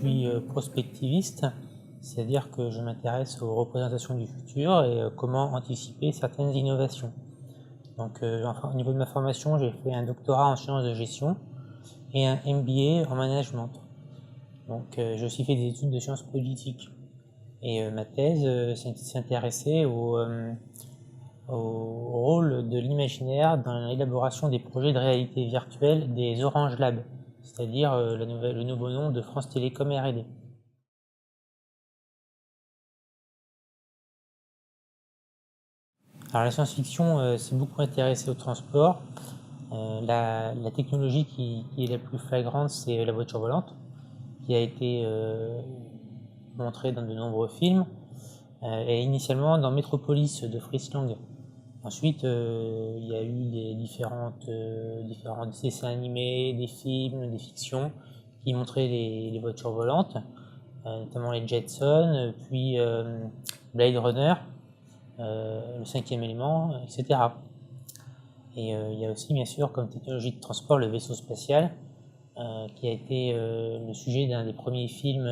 suis prospectiviste, c'est-à-dire que je m'intéresse aux représentations du futur et comment anticiper certaines innovations. Donc, au niveau de ma formation, j'ai fait un doctorat en sciences de gestion et un MBA en management. Donc, j'ai aussi fait des études de sciences politiques. Et ma thèse s'intéressait au rôle de l'imaginaire dans l'élaboration des projets de réalité virtuelle des Orange Lab, c'est-à-dire le nouveau nom de France Télécom R&D. Alors la science-fiction s'est beaucoup intéressée au transport. La technologie qui est la plus flagrante, c'est la voiture volante, qui a été montrée dans de nombreux films, et initialement dans Metropolis de Fritz Lang. Ensuite, il y a eu des différents dessins animés, des films, des fictions qui montraient les voitures volantes, notamment les Jetsons, puis Blade Runner, le cinquième élément, etc. Et il y a aussi, bien sûr, comme technologie de transport, le vaisseau spatial, qui a été le sujet d'un des premiers films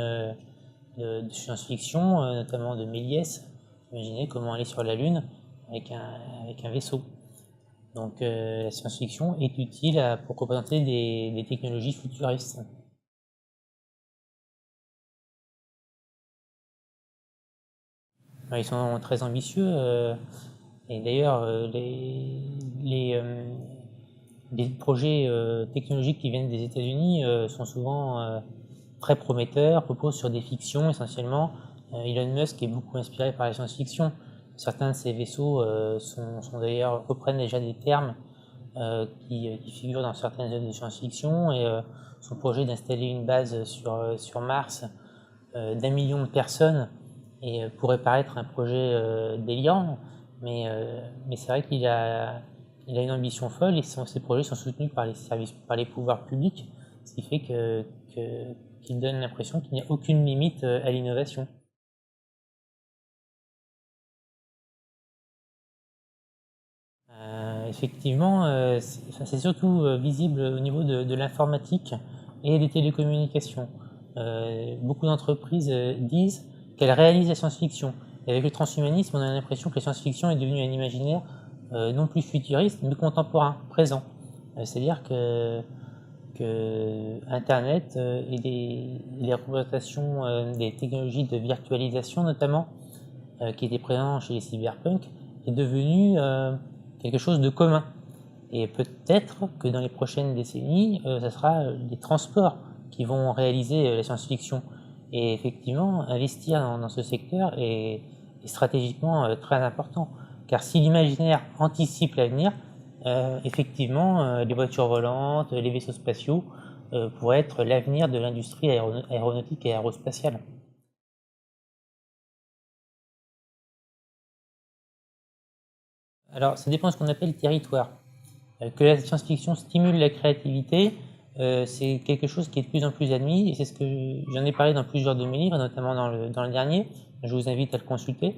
de science-fiction, notamment de Méliès. Imaginez comment aller sur la Lune avec un vaisseau. Donc la science-fiction est utile pour représenter des technologies futuristes. Ils sont très ambitieux, et d'ailleurs les projets technologiques qui viennent des États-Unis sont souvent très prometteurs, reposent sur des fictions essentiellement. Elon Musk est beaucoup inspiré par la science-fiction. Certains de ces vaisseaux reprennent déjà des termes qui figurent dans certaines œuvres de science-fiction, et son projet d'installer une base sur Mars d'1 million de personnes pourrait paraître un projet déliant, mais c'est vrai qu'il a une ambition folle, et ses projets sont soutenus par les pouvoirs publics, ce qui fait qu'il donne l'impression qu'il n'y a aucune limite à l'innovation. Effectivement, c'est surtout visible au niveau de l'informatique et des télécommunications. Beaucoup d'entreprises disent qu'elles réalisent la science-fiction. Et avec le transhumanisme, on a l'impression que la science-fiction est devenue un imaginaire non plus futuriste, mais contemporain, présent. C'est-à-dire que Internet et les représentations des technologies de virtualisation notamment, qui étaient présentes chez les cyberpunks, est devenu quelque chose de commun. Et peut-être que dans les prochaines décennies, ce sera les transports qui vont réaliser la science-fiction. Et effectivement, investir dans ce secteur est stratégiquement très important. Car si l'imaginaire anticipe l'avenir, effectivement, les voitures volantes, les vaisseaux spatiaux pourraient être l'avenir de l'industrie aéronautique et aérospatiale. Alors, ça dépend de ce qu'on appelle territoire. Que la science-fiction stimule la créativité, c'est quelque chose qui est de plus en plus admis, et c'est ce que j'en ai parlé dans plusieurs de mes livres, notamment dans le dernier. Je vous invite à le consulter.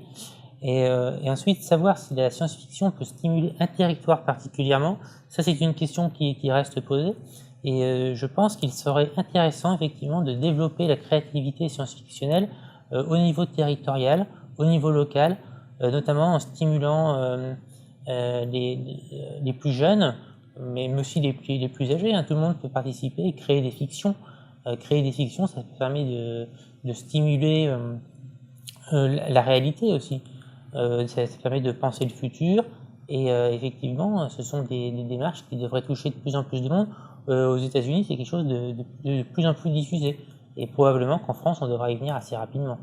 Et ensuite, savoir si la science-fiction peut stimuler un territoire particulièrement, ça c'est une question qui reste posée. Et je pense qu'il serait intéressant effectivement de développer la créativité science-fictionnelle au niveau territorial, au niveau local, notamment en stimulant les plus jeunes, mais aussi les plus âgés. Tout le monde peut participer et créer des fictions. Créer des fictions, ça permet de stimuler la réalité aussi. Ça permet de penser le futur, et effectivement, ce sont des démarches qui devraient toucher de plus en plus de monde. Aux États-Unis, c'est quelque chose de plus en plus diffusé, et probablement qu'en France, on devra y venir assez rapidement.